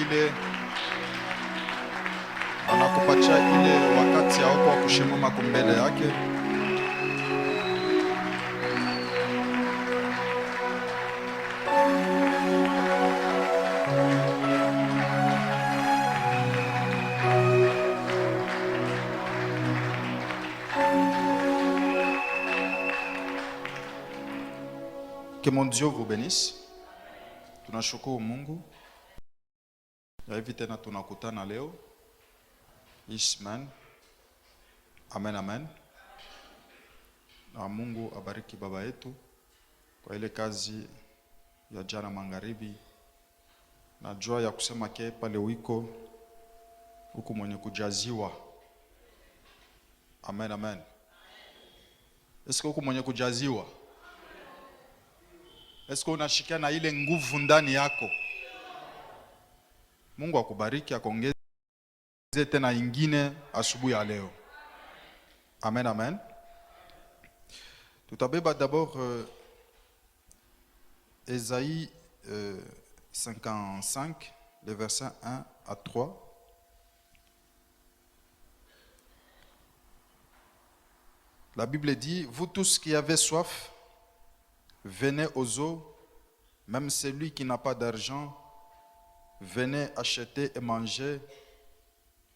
ile anakupatia ile wakati yako wa kushimama kumbele yake. Que mon Dieu vous bénisse. Tunashukuru Mungu ya hivi tena tunakutana leo Isman. Amen, amen. Na Mungu abariki baba yetu kwa ile kazi ya jana magharibi. Najua ya kusema ke pale wiko huku mwenye kujaziwa. Amen, amen. Esko huku mwenye kujaziwa? Esko unashikia na ile nguvu ndani yako? Mungu akubariki, akuongeze tena ingine asubuhi ya leo. Amen, amen. Tutabeba d'abord Ésaïe 55, les versets 1 à 3. La Bible dit, vous tous qui avez soif, venez aux eaux, même celui qui n'a pas d'argent, venez acheter et manger,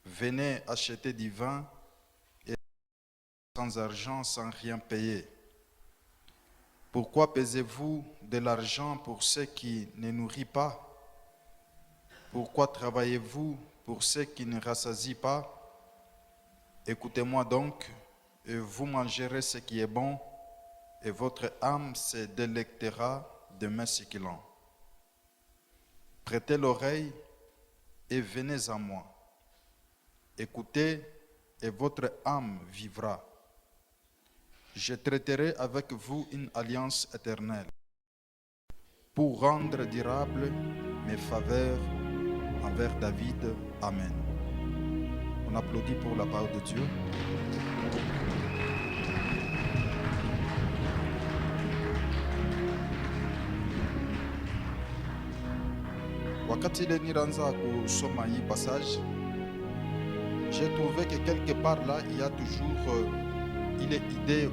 venez acheter du vin et sans argent, sans rien payer. Pourquoi pesez-vous de l'argent pour ceux qui ne nourrissent pas? Pourquoi travaillez-vous pour ceux qui ne rassasient pas? Écoutez-moi donc, et vous mangerez ce qui est bon, et votre âme se délectera de mets succulents. Prêtez l'oreille et venez à moi. Écoutez et votre âme vivra. Je traiterai avec vous une alliance éternelle pour rendre durable mes faveurs envers David. Amen. On applaudit pour la parole de Dieu. Wakati ile niranza kusoma hii passage, j'ai trouvé que quelque part là, il y a toujours ile idée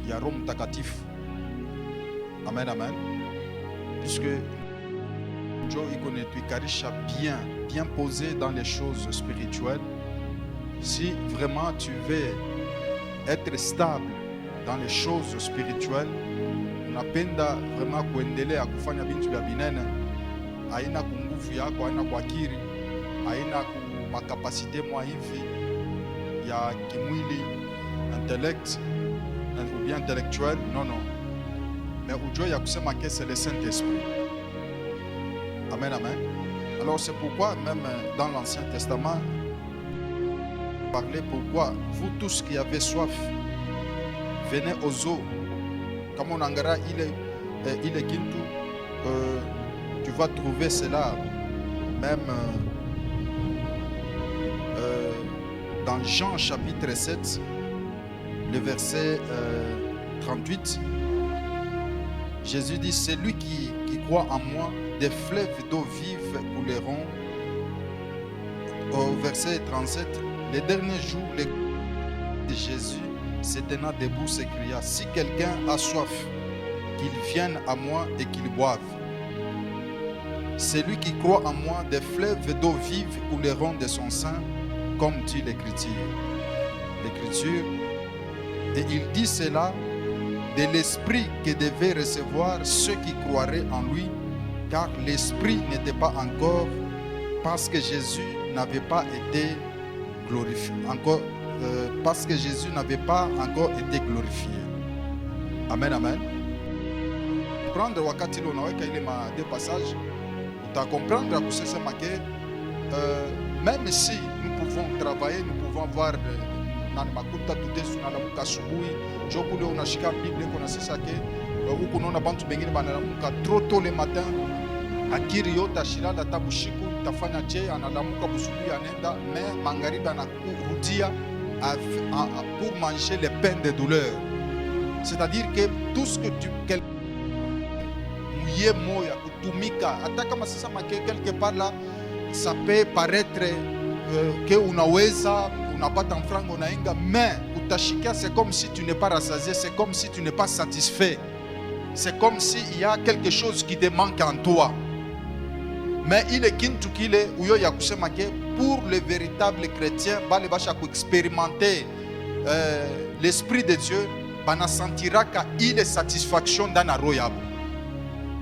ya Roho Mtakatifu. Amen, amen. Puisque Dieu il tuikarisha bien posé dans les choses spirituelles. Si vraiment tu veux être stable dans les choses spirituelles, unapenda vraiment kuendelea kufanya bintu vya binene, haina kunguvu yako, haina kwa akili, haina makapasite mwa hivi ya kimwili, intellect ou bien intellectuel, non. Mais ujue ya kusema que c'est le Saint-Esprit. Amen, amen. Alors c'est pourquoi même dans l'Ancien Testament, parlait pourquoi vous tous qui avez soif, venez aux eaux. Comme on angara il est kintu, tu vas trouver cela même dans Jean chapitre 7, le verset 38. Jésus dit, celui qui croit en moi, des fleuves d'eau vive couleront. Au verset 37, les derniers jours, de Jésus se tenant debout s'écria, si quelqu'un a soif, qu'il vienne à moi et qu'il boive. Celui qui croit en moi, des fleuves d'eau vive couleront de son sein, comme dit l'Écriture. Et il dit cela de l'Esprit que devaient recevoir ceux qui croiraient en lui, car l'Esprit n'était pas encore, parce que Jésus n'avait pas été glorifié. Parce que Jésus n'avait pas encore été glorifié. Amen, amen. Prendre wakati unaweka ile ma deux passages, uta comprendre que c'est marqué, même si nous pouvons travailler, nous pouvons voir na makuta tutesu na lamuka asubuhi, jokule unashika Biblia kuna sasa ke huko unaona bantu bengine banalamuka trop tôt le matin, akiri yote ashirada tabushiku tafanya je analamuka busubuhi anenda mais magharibi anakurudia pour manger les peines de douleur. C'est-à-dire que tout ce que tu mouillé moya kutumika hata kama sasa make quelque part là ça peut paraître que unaweza unapata mfrango unainga, mais utashikia, c'est comme si tu n'es pas rassasié, c'est comme si tu n'es pas satisfait, c'est comme s'il y a quelque chose qui te manque en toi. Mais il est kintu kile uyo ya kusema ke pour le véritable chrétien bale basha ku expérimenter l'esprit de Dieu, bana sentira ka ile satisfaction dans la roho yabo.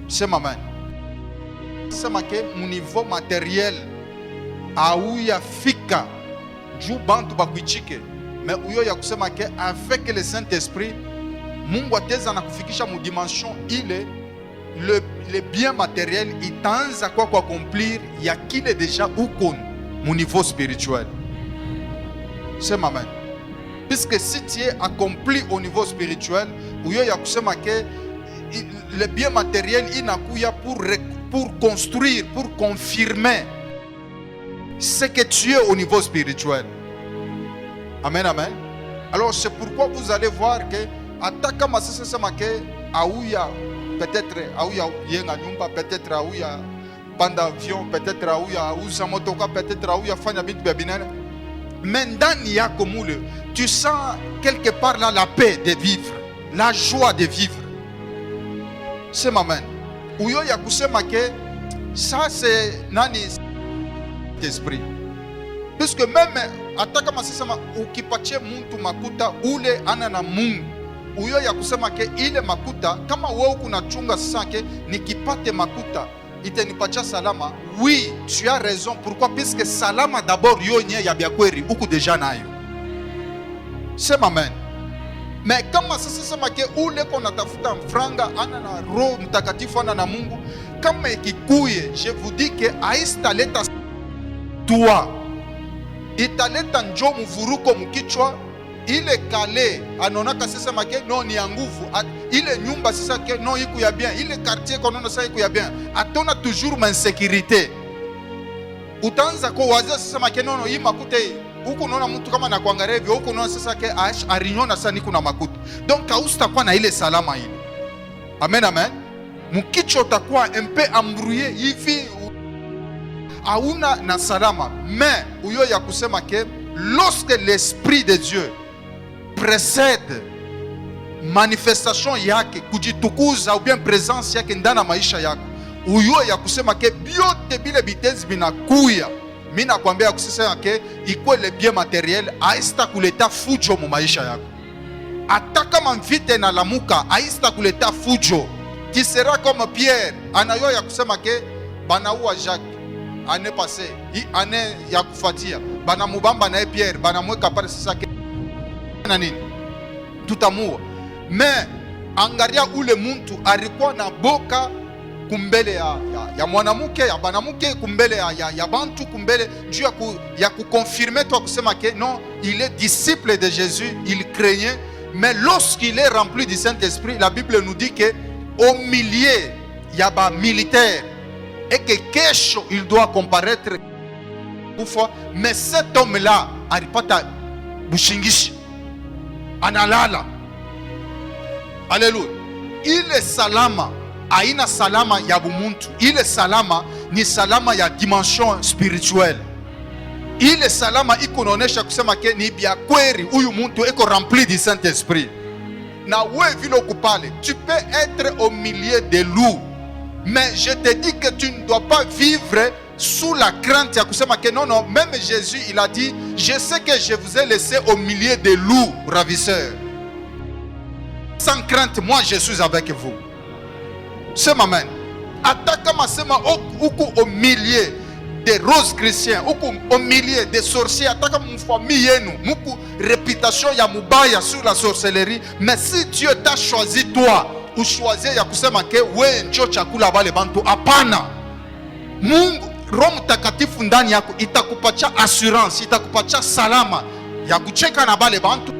C'est maman. C'est marqué mon niveau matériel auya fika juu bantu bakuichike, mais uyo ya kusema ke avec le Saint-Esprit Mungu ateza na kufikisha mu dimension ile le bien matériel itaanza kwa accomplir ya kile déjà uko mu niveau spirituel. C'est maman. Puisque si tu es accompli au niveau spirituel, uyo ya kusema ke le bien matériel inakuya pour construire, pour confirmer ce que tu es au niveau spirituel. Amen, amen. Alors c'est pourquoi vous allez voir que ataka masese sema ke auya peut-être auya yenga nyumba, peut-être auya panda avion, peut-être auya uza motoka, peut-être auya fanya bintu bya binene, mais ndani yako mule tu sens quelque part là la paix de vivre, la joie de vivre. C'est maman. Uyo ya kusema ke ça c'est nani esprit. Puisque même ataka masema ukipatie muntu makuta ule ana na Mungu, uyo ya kusema ke ile makuta kama wewe kunachunga sasa ke nikipate makuta itanipatia salama. Oui, tu as raison. Pourquoi? Puisque salama d'abord yo nye ya biakweri uku deja nayo. C'est maman. Mais kama sasa sema ke ule kona tafuta mfranga ana na roho mtakatifu ana na Mungu, kama ikikuye, je vous dis que aistaleta toi, italeta njo mvuruko mkichwa, ile kale anonaka sasa make no ni ya nguvu, ile nyumba sasa ke no iku ya bien, ile quartier kono sasa iku ya bien, atona toujours ma insécurité. Utaanza ko wazia sasa make no hii makuta huku unaona mtu kama na kuangalia hivyo, huku unaona sasa ke arinyona sasa niko na makuta, donc kausta kwa na ile salama ile. Amen, amen. Mkicho utakuwa un peu embrouillé hivi, hauna na salama. Mais uyo ya kusema ke lorsque l'esprit de Dieu précède manifestation yake, kujitukuza ou bien présence yake ndani maisha yako, uyo ya kusema ke biote bile bitezi binakuya, mimi nakwambia kusema ke iko le bien matériel aista kuleta fujo mu maisha yako. Ataka mvite na lamuka aista kuleta fujo. Tu seras comme Pierre, anayo ya kusema ke banaua Jacques année passée, année ya kufatia bana mubamba na Pierre bana mweka pale sasa ke na nini tutamua. Mais angalia ule muntu alikuwa na boka kumbele ya mwanamke ya banamuke, kumbele ya bantu, kumbele juu ya kuconfirmer toi kusema ke non, il est disciple de Jésus, il craignait. Mais lorsqu'il est rempli du Saint-Esprit, la Bible nous dit que au milieu il y a ba militaire et que kesho il doit comparaître. Mais cet homme-là alipata bushingishi, analala. Alléluia. Il est salama, aina salama ya bumuntu. Il est salama ni salama ya dimension spirituelle. Il est salama ikononesha kusema ke ni bia kweri huyu muntu eko rempli du Saint-Esprit. Na we vile okupale, tu peux être au milieu des loups, mais je te dis que tu ne dois pas vivre sous la crainte ya kusema que non, non, même Jésus il a dit, je sais que je vous ai laissé au milieu des loups ravisseurs. Sans crainte, moi je suis avec vous. C'est maman. Ataka masema au milieu des roses chrétiens, au milieu des sorciers, ataka mu famille yenu, muku réputation ya mubaya sur la sorcellerie. Mais si Dieu t'a choisi toi, ou choisi ya kusema ke we njo chakula bale bantu, apana. Mungu Roho Mtakatifu ndani yako itakupatia assurance, itakupatia salama ya kucheka na bale bantu,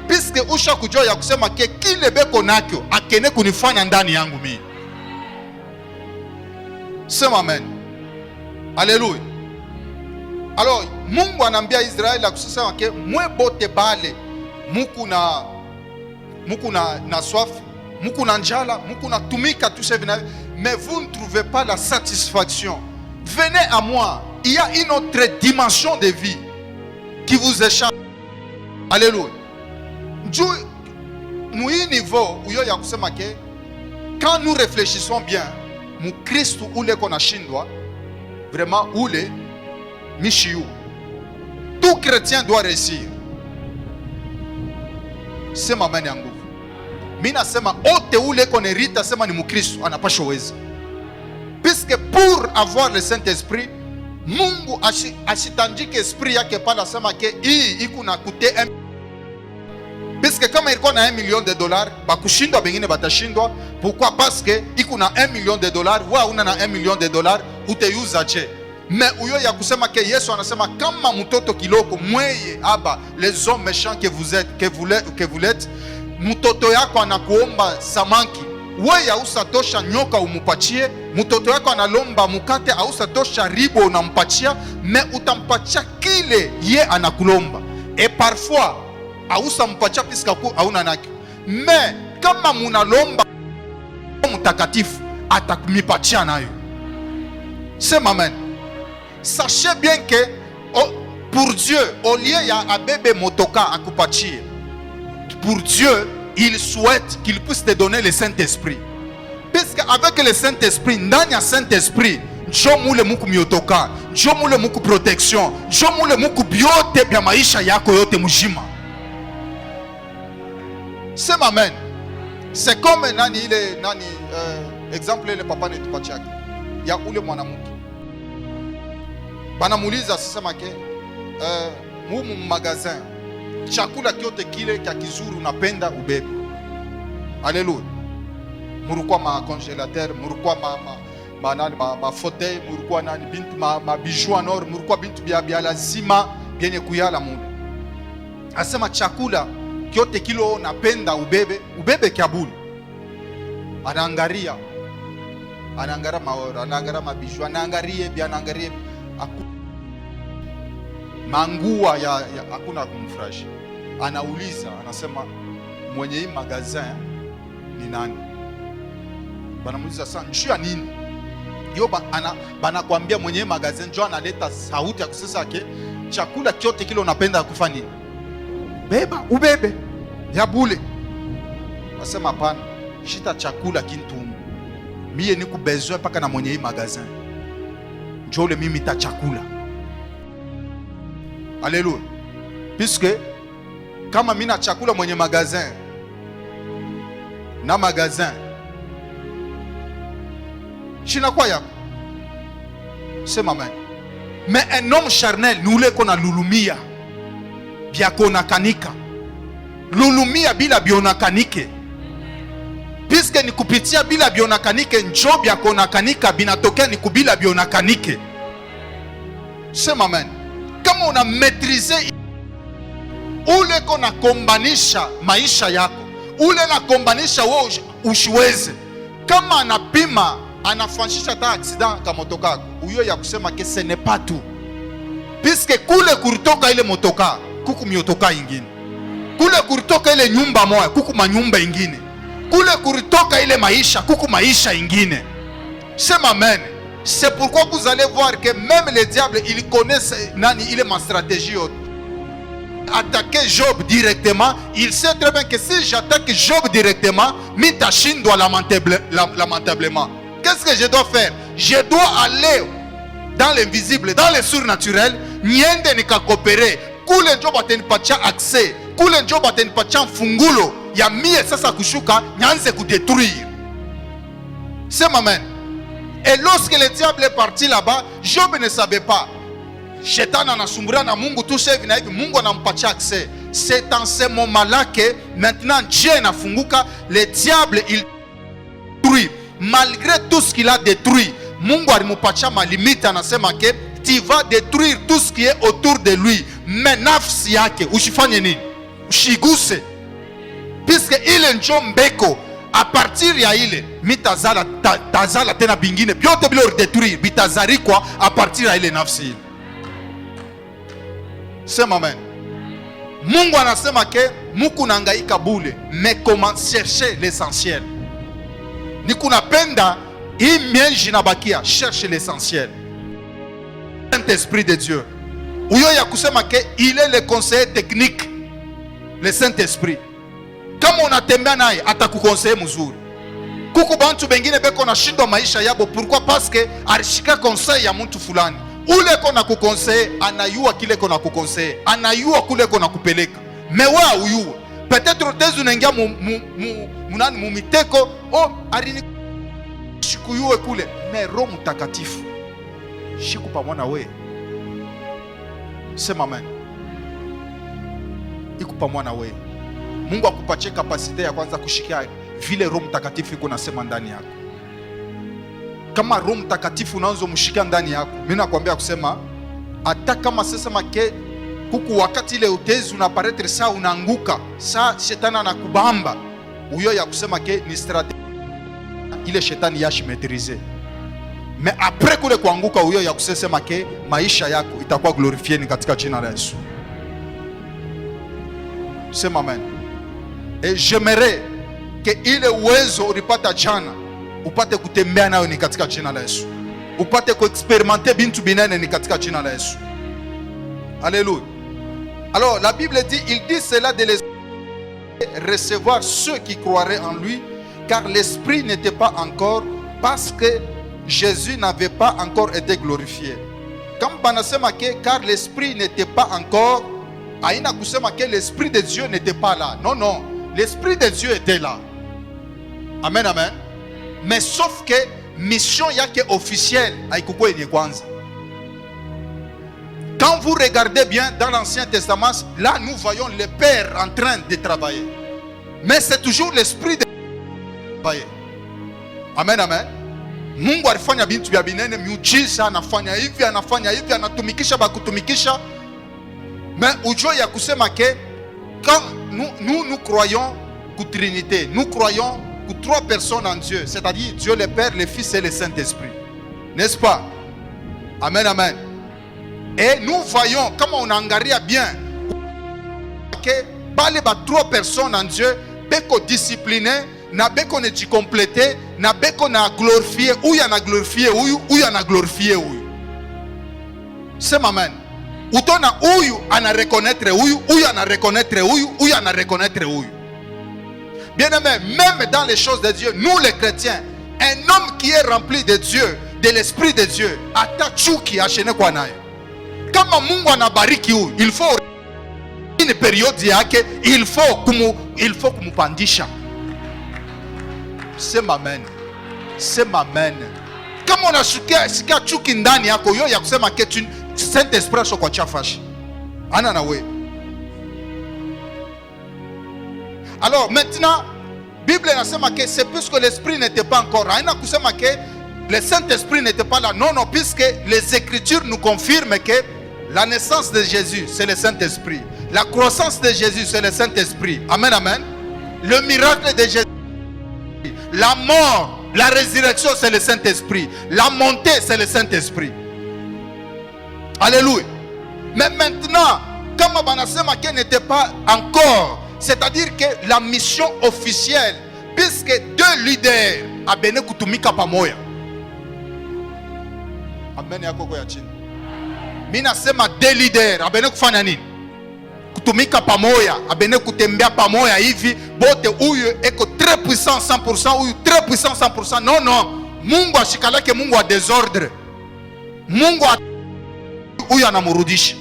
puisque usha kujua ya kusema ke kile beko nakyo akene kunifanya ndani yangu mimi. Sema amen. Alléluia. Alors Mungu anambia Israeli akusema ke mwe bote bale muku na soif, muku na njala, muku na tumika tout ça, mais vous ne trouvez pas la satisfaction. venez à moi. Il y a une autre dimension de vie qui vous échappe. Alléluia. Niveau où il y a quand nous réfléchissons bien, mon Christ ou le qu'on a chindwa, vraiment ou le Michiou. Tout chrétien doit réussir. C'est ma main yangu. Mina sema ote ou le qu'on hérite, sema ni mon Christ, on n'a pas choisi. Puisque pour avoir le Saint-Esprit, Mungu ashitandike esprit yake pala sema ke hii ikuna kute puisque kama ilikuwa na $1 million, bakushindwa bengine batashindwa. Pourquoi? Parce que ikuna $1 million, wa una na $1 million, uteuza je. Mais uyo ya kusema ke Yesu anasema kama mtoto kiloko mweye aba les hommes méchants que vous êtes, que vous l'êtes, mtoto yako anakuomba samaki, wewe hausatosha nyoka umupatie. Mtoto yako analomba mukate, hausatosha ribo unampatia, mais utampatia kile ye anakulomba. Et parfois hausampatia puisque hauna naki. Mais kama munalomba mtakatifu atakumipatia nayo. C'est amen. Sachez bien que pour Dieu, au lieu ya abebe motoka akupatie, pour Dieu, il souhaite qu'il puisse te donner le Saint-Esprit. Parce qu'avec le Saint-Esprit, ndani ya Saint-Esprit, njo mule muku miotoka, njo mule muku protection, njo mule muku biote bya maisha yako yote mujima. C'est amen. C'est comme nani exemple le papa netupachaki ya ule mwanamke. Banamuuliza sema ke mumu magazin chakula kyote kile kya kizuru unapenda ubebe. Alléluia. Murukwa ma congélateur, murukwa ma fauteuil, murukwa nani bintu ma bijoux en or, murukwa bintu bya lazima byenye kuyala mundu. Asema chakula kyote kilo napenda ubebe kyabuli. Anaangaria maoro, anaangaria mabijou, anaangaria mangua ya hakuna kumfurahisha. Anauliza, anasema mwenye hii magazin ni nani? Banamuuliza sana njoo ya nini? Yo banakwambia mwenye hii magazin njoo analeta sauti ya kusema yake chakula kyote kile unapenda kufanya nini? Beba ubebe ya bule. Asema hapana, shita chakula kintumu. Mie niku besoin paka na mwenye hii magazin. Njoo le mimi ta chakula. Alléluia. Puisque kama mina chakula mwenye magazin na magazin china kwa yako. C'est maman. Mais un homme charnel nous kona lulumia bia kona kanika. Lulumia bila biona kanike. Puisque ni kupitia bila biona kanike njo bia kona kanika binatokea ni kubila biona kanike. C'est maman. Kama una maîtriser ule kona kombanisha maisha yako, ule na kombanisha wewe ushiweze. Kama anapima anafanisha ta accident kama motoka yako, uyo ya kusema que ce n'est pas tout. Puisque kule kuritoka ile motoka kuku miotoka ingine, kule kuritoka ile nyumba moja kuku manyumba ingine, kule kuritoka ile maisha kuku maisha ingine. Sema amen. C'est pourquoi vous allez voir que même le diable, il connaît il est ma stratégie. Attaquer Job directement, il sait très bien que si j'attaque Job directement, Mitachin doit lamentablement. Qu'est-ce que je dois faire? Je dois aller dans l'invisible, dans le surnaturel. Niende nika coopérer. Kule Job ateni pacha accès. Kule Job ateni pacha fungulo. Ya mie sasa kushuka, nyanze kudétruire. C'est amen. Et lorsque le diable est parti là-bas, Job ne savait pas. Shetani anasumbura na Mungu tout seul na hivi Mungu anampatia accès. C'est en ce moment-là que maintenant Dieu nafunguka, le diable il détruit. Malgré tout ce qu'il a détruit, Mungu alimpatia ma limite, anasema que tu vas détruire tout ce qui est autour de lui. Mais nafsi yake usifanye nini? Ushiguse. Puisque ile njo mbeko. A partir ya ile mitazala tazala tena bingine byote bilo détruire bitazari kwa a partir ya ile nafsi ile. Sema amen. Mungu anasema ke muku nangaika bule, mais comment chercher l'essentiel. Nikunapenda hii mienji na bakia, cherche l'essentiel. Saint-Esprit de Dieu. Uyo ya kusema ke il est le conseiller technique, le Saint-Esprit. Kama unatembea naye atakukonseye mzuri. Kuku bantu bengine beko na shindo maisha yabo. Pourquoi? Parce que alishika conseil ya mtu fulani. Ule kona kukonseye anayua kile kona kukonseye, anayua kule kona kupeleka. Mewa uyua peut-être tezu nengia munani mumiteko arini shikuyue kule. Me Roho Mtakatifu shiku pamoja na wewe. Sema amen. Iko pamoja na wewe. Mungu akupatie kapasite ya kwanza kushikia vile Roho Mtakatifu iko nasema ndani yako. Kama Roho Mtakatifu unaanza mshikia ndani yako, mimi nakwambia kusema hata kama sasa make kuku wakati ile utezi unaparetre saa unaanguka, saa shetani anakubamba, huyo ya kusema ke ni strategie ile shetani yashi maîtriser. Mais après kule kuanguka, huyo ya kusema ke maisha yako itakuwa glorifié ni katika jina la Yesu. Sema amen. Et j'aimerais que ile uwezo ulipata jana upate kutembea nayo ni katika jina la Yesu. Upate kuexperimenter bintu binene ni katika jina la Yesu. Alléluia. Alors la Bible dit, il dit cela de les recevoir ceux qui croiraient en lui, car l'esprit n'était pas encore, parce que Jésus n'avait pas encore été glorifié. Comme banasema que car l'esprit n'était pas encore, aina kusema que l'esprit de Dieu n'était pas là. Non, non, l'esprit de Dieu était là. Amen, amen. Mais sauf que mission yake officielle haikukuwa yenye kwanza. Quand vous regardez bien dans l'Ancien Testament, là nous voyons le Père en train de travailler. Mais c'est toujours l'esprit de travailler. Amen, amen. Mungu alifanya bintu vya binene, miujiza, anafanya hivi, anatumikisha bakutumikisha. Mais ujue ya kusema ke quand nous croyons que Trinité, nous croyons que trois personnes en Dieu, c'est-à-dire Dieu le Père, le Fils et le Saint-Esprit. N'est-ce pas? Amen, amen. Et nous voyons, comme on angaria bien, que bale ba trois personnes en Dieu, beko discipliné, na beko ne di complété, na beko na glorifié, ou ya na glorifié, ou ya na glorifié, ou. C'est amen. Utona uyu ana reconnaître uyu ana reconnaître uyu ana reconnaître uyu. Bien aimé, même dans les choses de Dieu, nous les chrétiens, un homme qui est rempli de Dieu, de l'Esprit de Dieu, ata chuki achene kwa nayo. Kama Mungu anabariki huyu, il faut une période yake, il faut kumupandisha. Sema amen. Sema amen. Kama unasikia chuki ndani yako, yo ya kusema ke Saint-Esprit sio kwa chafashi. Ana na we. Alors maintenant, Bible inasema que c'est puisque l'Esprit n'était pas encore là. Haina kusema que le Saint-Esprit n'était pas là. Non, non, puisque les Écritures nous confirment que la naissance de Jésus, c'est le Saint-Esprit. La croissance de Jésus, c'est le Saint-Esprit. Amen, amen. Le miracle de Jésus, la mort, la résurrection, c'est le Saint-Esprit. La montée, c'est le Saint-Esprit. Alléluia. Mais maintenant, comme Banasema n'était pas encore, c'est-à-dire que la mission officielle, puisque deux leaders a bene kutumika pamoja. Amen ya koko ya chini. Mina sema deux leaders a bene kufanya nini? Kutumika pamoja, a bene kutembea pamoja hivi, bote huyu eko très puissant 100%, huyu très puissant 100%. Non, non. Mungu ashikalake Mungu wa désordre. Mungu huyu anamurudisha.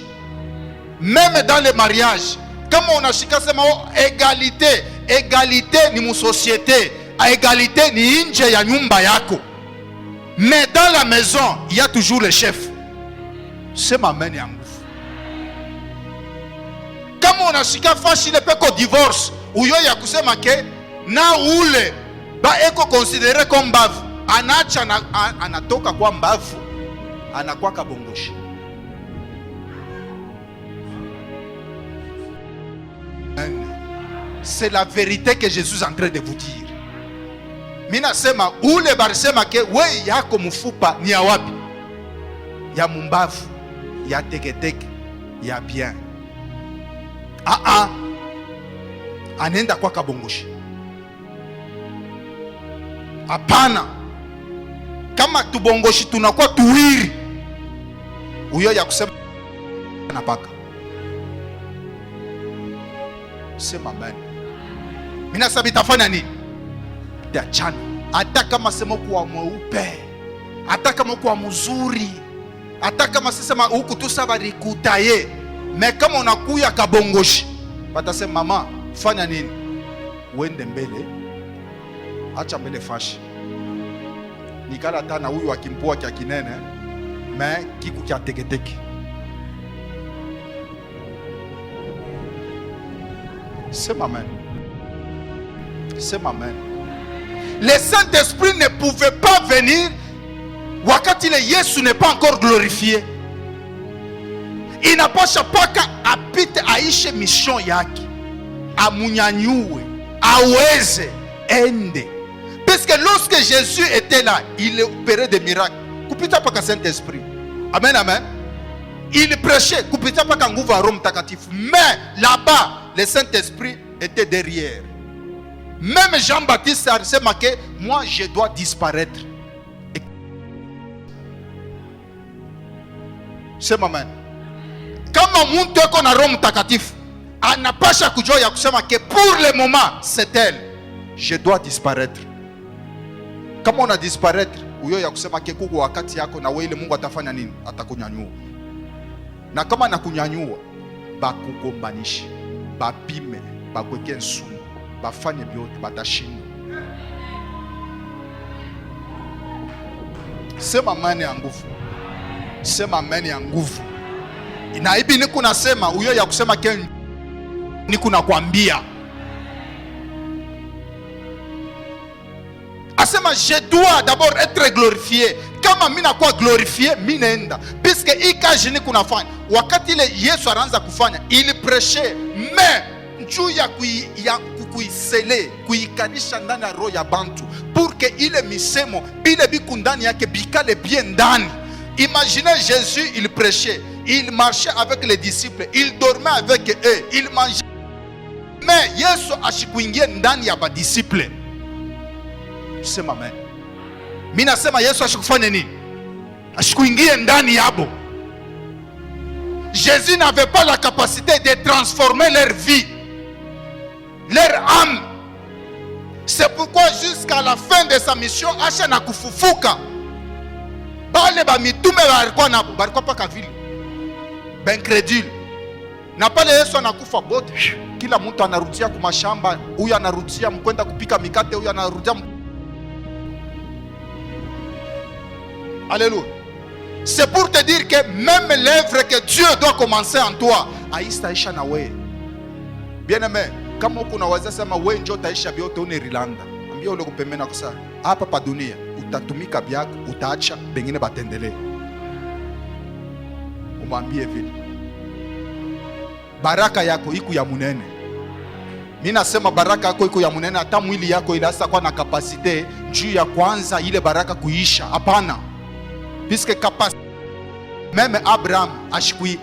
Même dans les mariages, kama unashika sema égalité, égalité ni mu société, égalité ni nje ya nyumba yako. Mais dans la maison, il y a toujours le chef. Sema amen ya nguvu. Kama unashika fashi le peko divorce, uyo ya kusema ke na ule ba eko considéré comme mbavu, anacha anatoka kwa mbavu, anakuwa kabongoshi. C'est la vérité que Jésus est en train de vous dire. Mina sema ule barisema ke we yako mfupa ni ya wapi? Ya mumbavu, ya teketeke, ya bien. Anenda kwa kabongoshi. Hapana. Kama tubongoshi tunakuwa tuwiri. Uyo ya kusema na paka. Sema amen. Mina sabi itafanya nini? Itachana. Hata kama sema kuwa mweupe, hata kama kuwa mzuri, hata kama sema huku tu sabari kutaye, me kama unakuya kabongoshi, batasema mama fanya nini? Uende mbele, acha mbele fashi. Nikala tana huyu akimpua kia kinene, me kiku kia teketeke. Sema amen. Sema amen. Le Saint-Esprit ne pouvait pas venir wakati le Yesu n'est pas encore glorifié. Inapasha paka apite aishe mission yake, amunyanyue, aweze ende. Parce que lorsque Jésus était là, il opérait des miracles. Kupita paka Saint-Esprit. Amen, amen. Il prêchait, kupita paka nguvu ya Roho Mtakatifu. Mais là-bas, le Saint-Esprit était derrière. Même Jean-Baptiste s'est marqué, moi je dois disparaître. C'est amen. Kama mtu eko na Roho Mtakatifu, anapasha kujua ya kusema que pour le moment c'est elle, je dois disparaître. Kama una disparaître, uyo ya kusema que kuko wakati yako na wewe ile Mungu atafanya nini? Atakunyanyua. Na kama anakunyanyua, bakugombanisha, bapime, bakweke nsumu, bafanye byote, batashinda. Sema amen ya nguvu. Sema amen ya nguvu. Na hivi niko nasema uyo ya kusema ke niko nakwambia. Asema je dois d'abord être glorifié. Kama mimi nakuwa glorifié, mimi naenda. Puisque ikaje niko nafanya. Wakati ile Yesu anaanza kufanya, ili prêcher, mais juu ya kuisele, kuikanisha ndani ya roho ya bantu, pour que ile misemo bile biku ndani yake bikale bien ndani. Imaginez Jésus, il prêchait, il marchait avec les disciples, il dormait avec eux, il mangeait. Mais Yesu ashikuingia ndani ya badisciple. Sema amen. Mimi nasema Yesu ashikufanya nini? Ashikuingia ndani yabo. Jésus n'avait pas la capacité de transformer leur vie, leur âme. C'est pourquoi jusqu'à la fin de sa mission, acha na kufufuka. Bale ba mitume walikuwa na balikuwa paka vile. Ben incrédule. Na pale Yesu anakufa bote, kila mtu anarudia kwa mashamba, huyu anarudia mkwenda kupika mikate, huyu anarudia. Alléluia. C'est pour te dire que même l'œuvre que Dieu doit commencer en toi, aistaisha na wewe. Bien-aimé, kama uko unaweza sema wewe njoo taisha biote une Irlanda. Ambia ule kupemena kusa. Hapa pa dunia utatumika byako, utaacha bengine batendele. Umwambie vile. Baraka yako iko ya munene. Mimi nasema baraka yako iko ya munene, hata mwili yako ilasa kwa na kapasite juu ya kwanza ile baraka kuisha. Hapana. Puisque capacité, même Abraham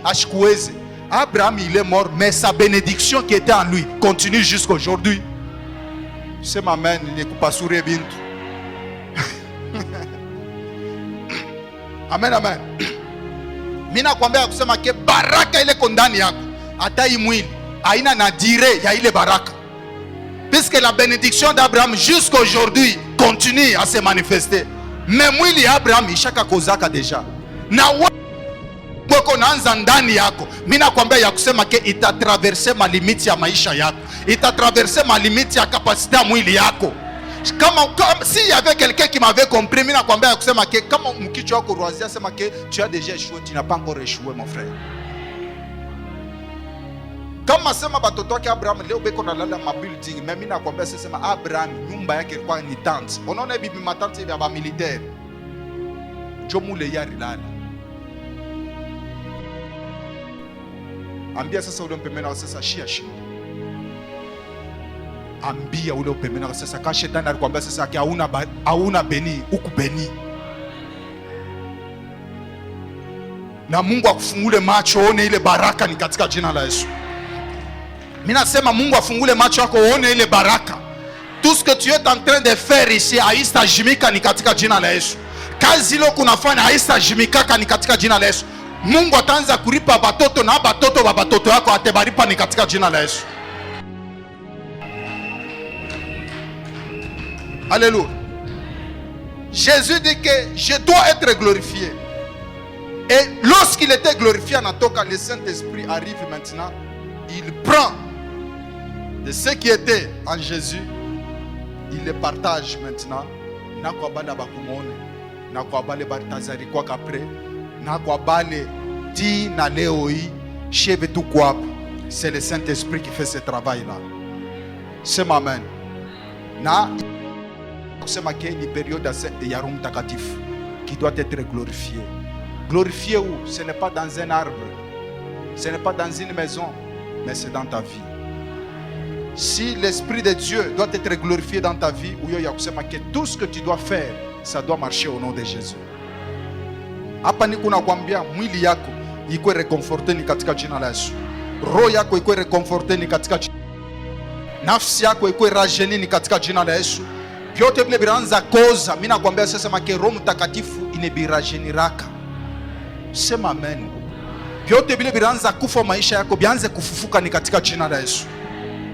ashikuweze. Abraham il est mort, mais sa bénédiction qui était en lui continue jusqu'à aujourd'hui. C'est ma main, il n'est pas sourire bintu. Amen, amen. Mina kwambia kusema ke baraka ile kondani yako, hata hii mwili haina na dire ya ile baraka. Puisque la bénédiction d'Abraham jusqu'à aujourd'hui continue à se manifester. Mais mwili ya Abraham ishaka kozaka deja. Na wako naanza ndani yako. Mimi nakwambia ya kusema ke itatraverser ma limiti ya maisha yako. Itatraverser ma limiti ya capacité ya mwili yako. Comme s'il y avait quelqu'un qui m'avait compris, mimi nakwambia ya kusema ke kama mkichwa wako roazia sema ke tu as déjà échoué, tu n'as pas encore échoué mon frère. Kama sema batoto wake Abraham leo beko na lala mabuilding, mimi nakwambia sema Abraham nyumba yake ilikuwa ni tente. Unaona bibi matante ya ba militaire. Jomule yari lala. Ambia sasa ule mpemena sasa shia. Ambia ule mpemena sasa ka shetani alikwambia sasa yake hauna beni, huku beni. Na Mungu akufungule macho uone ile baraka ni katika jina la Yesu. Mimi nasema Mungu afungule macho yako uone ile baraka. Tout ce que tu es en train de faire ici haistajimika ni katika jina la Yesu. Kazi ile unafanya haistajimika ni katika jina la Yesu. Mungu ataanza kulipa batoto na batoto wa batoto yako atebaripa ni katika jina la Yesu. Alléluia. Jésus dit que je dois être glorifié. Et lorsqu'il était glorifié en Anatoka, le Saint-Esprit arrive maintenant. Il prend de ce qui était en Jésus, il le partage maintenant. Na kwa bale bakumone, na kwa bale batazari kwa kapre, na kwa bale ti na leo hii cheve tu kwa. C'est le Saint-Esprit qui fait ce travail là. C'est amen. Na kusema que ni période ya Roho Mtakatifu qui doit être glorifié. Glorifié où? Ce n'est pas dans un arbre, ce n'est pas dans une maison, mais c'est dans ta vie. Si l'Esprit de Dieu doit être glorifié dans ta vie, ou ya kusema que tout ce que tu dois faire, ça doit marcher au nom de Jésus. Hapa ni kuna kuambia mwili yako iko reconforté ni katika jina la Yesu. Roho yako iko reconforté ni katika jina. Nafsi yako iko rajeuni ni katika jina la Yesu. Vyote vile vinaanza koza. Mimi nakwambia sasa make Roho Mtakatifu inebirajeniraka. Sema amen. Vyote vile vinaanza kufa maisha yako bianze kufufuka ni katika jina la Yesu.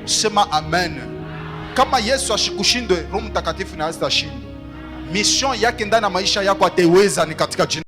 Sema amen. Kama Yesu ashikushindwe, Roho Mtakatifu na asitashindwe. Mission yake ndani ya maisha yako ataiweza ni katika jina